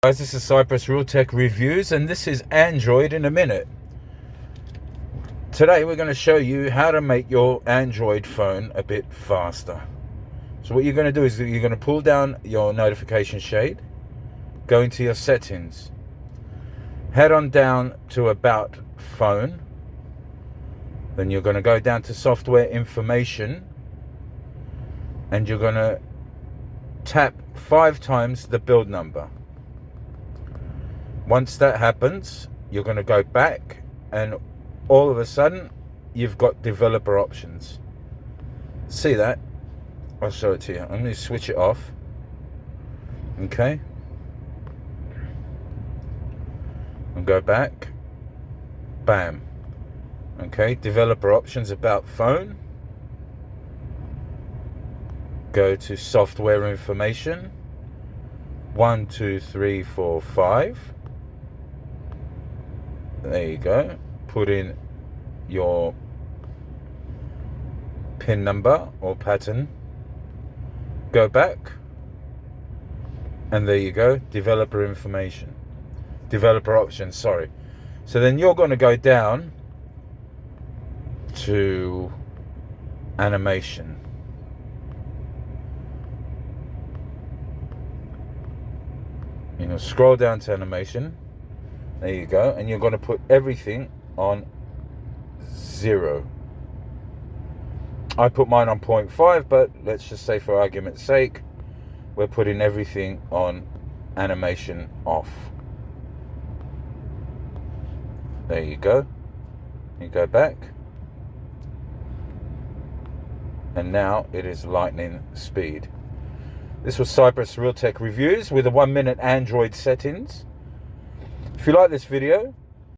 Guys, this is Cypress Realtek Reviews, and this is Android in a minute. Today we're going to show you how to make your Android phone a bit faster. So what you're going to do is you're going to pull down your notification shade, go into your settings, head on down to About Phone, then you're going to go down to Software Information, and you're going to tap 5 times the build number. Once that happens, you're going to go back, and all of a sudden you've got developer options. See that? I'll show it to you. I'm going to switch it off. Okay. And go back. Bam. Okay, developer options, About Phone. Go to Software Information. 1, 2, 3, 4, 5. There you go. Put in your PIN number or pattern. Go back. And there you go. Developer information. Developer options, sorry. So then you're going to go down to animation. You're going to scroll down to animation. There you go. And you're going to put everything on 0. I put mine on 0.5, but let's just say for argument's sake, we're putting everything on animation off. There you go. You go back. And now it is lightning speed. This was Cypress Realtek Reviews with the 1-minute Android settings. If you like this video,